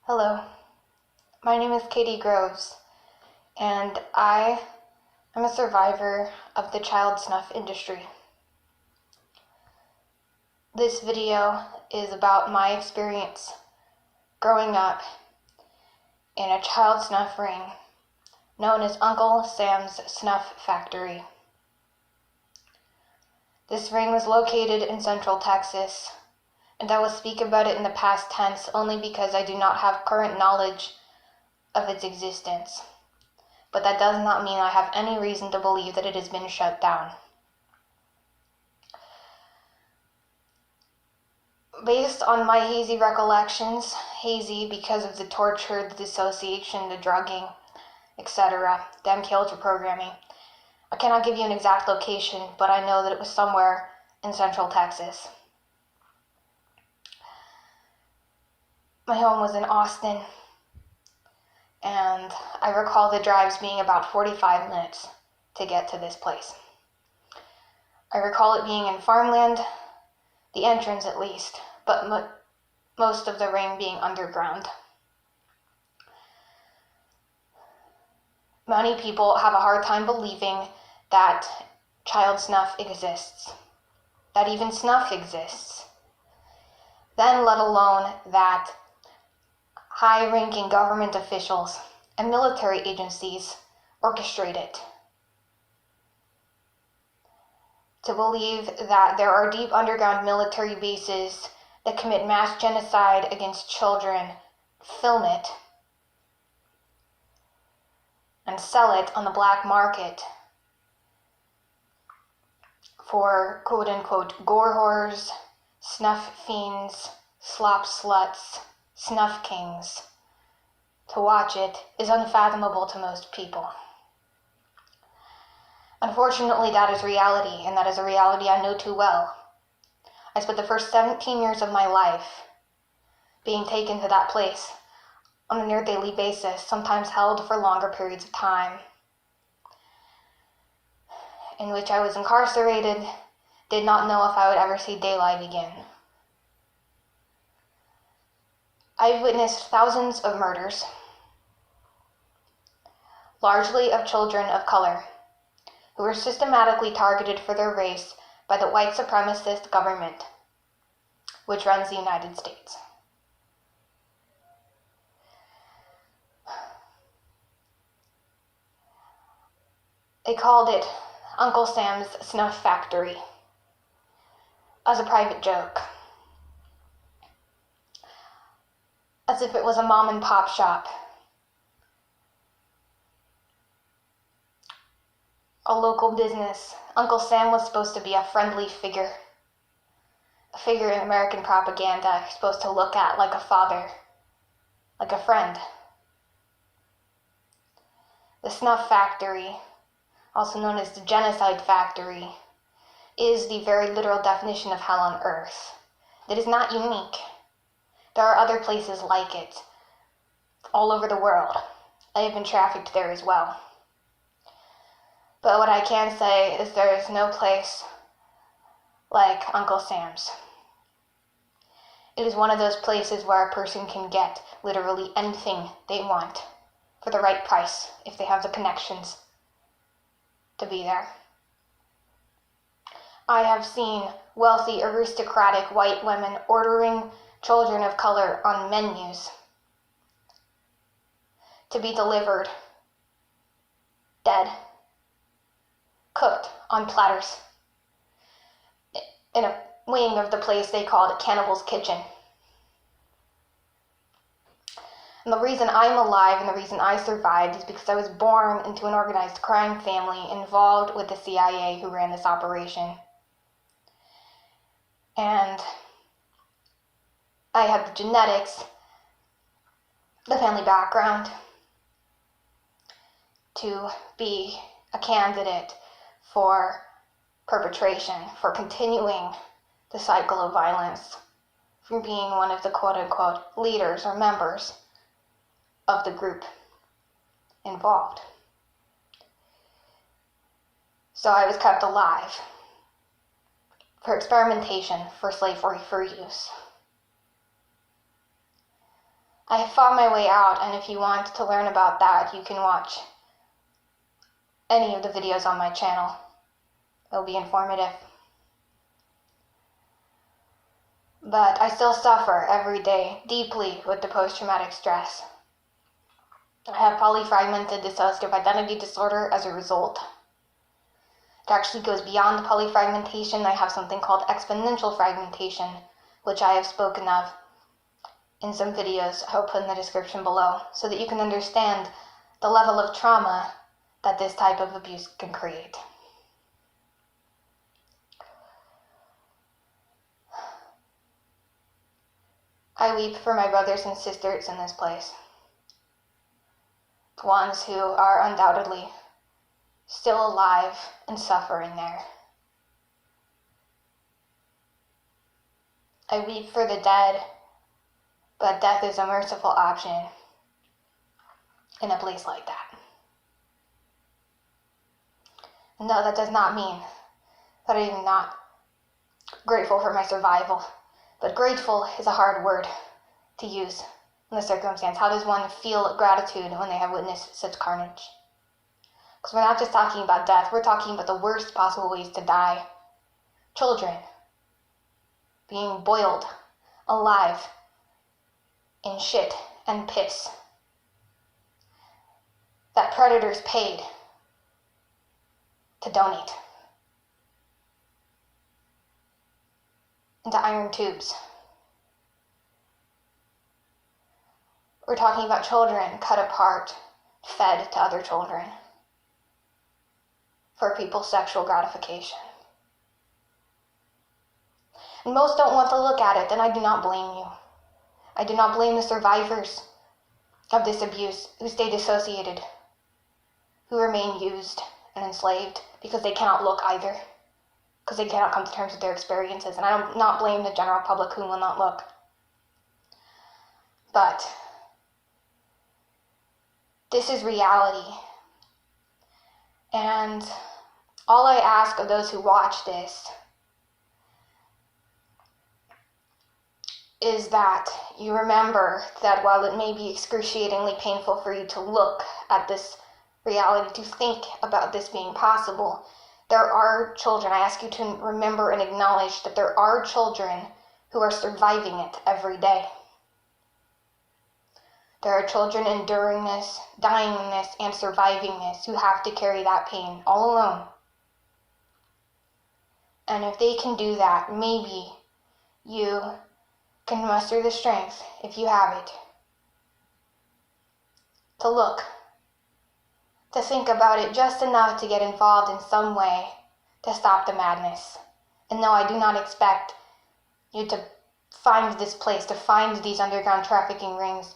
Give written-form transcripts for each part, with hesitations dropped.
Hello, my name is Katie Groves, and I am a survivor of the child snuff industry. This video is about my experience growing up in a child snuff ring known as Uncle Sam's Snuff Factory. This ring was located in Central Texas, and I will speak about it in the past tense only because I do not have current knowledge of its existence. But that does not mean I have any reason to believe that it has been shut down. Based on my hazy recollections, hazy because of the torture, the dissociation, the drugging, etc., the MK programming, I cannot give you an exact location, but I know that it was somewhere in Central Texas. My home was in Austin, and I recall the drives being about 45 minutes to get to this place. I recall it being in farmland, the entrance at least, but most of the ring being underground. Many people have a hard time believing that child snuff exists, that even snuff exists, then let alone that high-ranking government officials and military agencies orchestrate it. To believe that there are deep underground military bases that commit mass genocide against children, film it, and sell it on the black market for quote-unquote gore whores, snuff fiends, slop sluts, snuff kings. To watch it is unfathomable to most people. Unfortunately, that is reality, and that is a reality I know too well. I spent the first 17 years of my life being taken to that place on a near-daily basis, sometimes held for longer periods of time, in which I was incarcerated, did not know if I would ever see daylight again. I've witnessed thousands of murders, largely of children of color, who were systematically targeted for their race by the white supremacist government, which runs the United States. They called it Uncle Sam's Snuff Factory as a private joke, as if it was a mom and pop shop, a local business. Uncle Sam was supposed to be a friendly figure, a figure in American propaganda, supposed to look at like a father, like a friend. The Snuff Factory, also known as the Genocide Factory, is the very literal definition of hell on earth. That is not unique. There are other places like it all over the world. I have been trafficked there as well. But what I can say is there is no place like Uncle Sam's. It is one of those places where a person can get literally anything they want for the right price if they have the connections to be there. I have seen wealthy, aristocratic white women ordering children of color on menus to be delivered dead, cooked on platters in a wing of the place they called Cannibal's Kitchen. And the reason I'm alive and the reason I survived is because I was born into an organized crime family involved with the CIA who ran this operation. And I had the genetics, the family background to be a candidate for perpetration, for continuing the cycle of violence, from being one of the quote-unquote leaders or members of the group involved. So I was kept alive for experimentation, for slavery, for use. I fought my way out, and if you want to learn about that, you can watch any of the videos on my channel. It'll be informative. But I still suffer every day deeply with the post-traumatic stress. I have polyfragmented dissociative identity disorder as a result. It actually goes beyond polyfragmentation. I have something called exponential fragmentation, which I have spoken of in some videos I'll put in the description below, so that you can understand the level of trauma that this type of abuse can create. I weep for my brothers and sisters in this place, the ones who are undoubtedly still alive and suffering there. I weep for the dead, but death is a merciful option in a place like that. No, that does not mean that I am not grateful for my survival, but grateful is a hard word to use in the circumstance. How does one feel gratitude when they have witnessed such carnage? Because we're not just talking about death, we're talking about the worst possible ways to die. Children being boiled alive in shit and piss that predators paid to donate into iron tubes. We're talking about children cut apart, fed to other children for people's sexual gratification. And most don't want to look at it, and I do not blame you. I do not blame the survivors of this abuse who stay dissociated, who remain used and enslaved because they cannot look either, because they cannot come to terms with their experiences. And I do not blame the general public who will not look. But this is reality. And all I ask of those who watch this is that you remember that while it may be excruciatingly painful for you to look at this reality, to think about this being possible, there are children. I ask you to remember and acknowledge that there are children who are surviving it every day. There are children enduring this, dying in this, and surviving this, who have to carry that pain all alone. And if they can do that, maybe you can muster the strength, if you have it, to look, to think about it just enough to get involved in some way to stop the madness. And no, I do not expect you to find this place, to find these underground trafficking rings,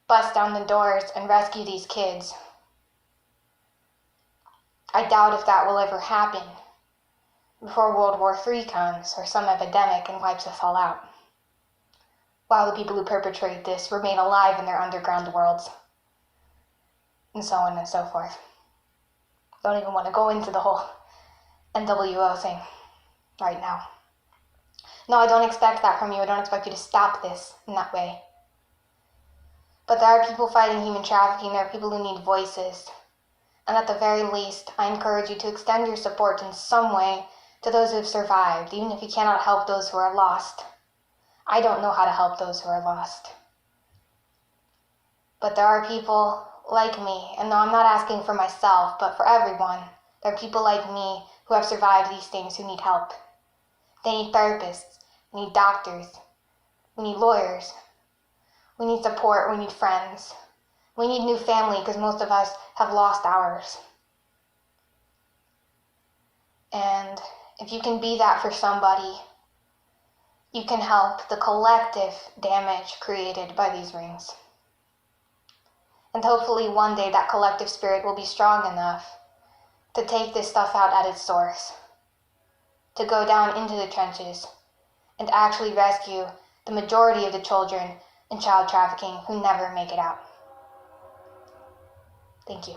bust down the doors, and rescue these kids. I doubt if that will ever happen before World War III comes, or some epidemic and wipes us all out, while the people who perpetrate this remain alive in their underground worlds, and so on and so forth. Don't even want to go into the whole NWO thing right now. No, I don't expect that from you. I don't expect you to stop this in that way. But there are people fighting human trafficking. There are people who need voices. And at the very least, I encourage you to extend your support in some way to those who have survived, even if you cannot help those who are lost. I don't know how to help those who are lost. But there are people like me, and no, I'm not asking for myself, but for everyone. There are people like me who have survived these things who need help. They need therapists, we need doctors, we need lawyers, we need support, we need friends. We need new family because most of us have lost ours. And if you can be that for somebody, you can help the collective damage created by these rings. And hopefully one day that collective spirit will be strong enough to take this stuff out at its source, to go down into the trenches and actually rescue the majority of the children in child trafficking who never make it out. Thank you.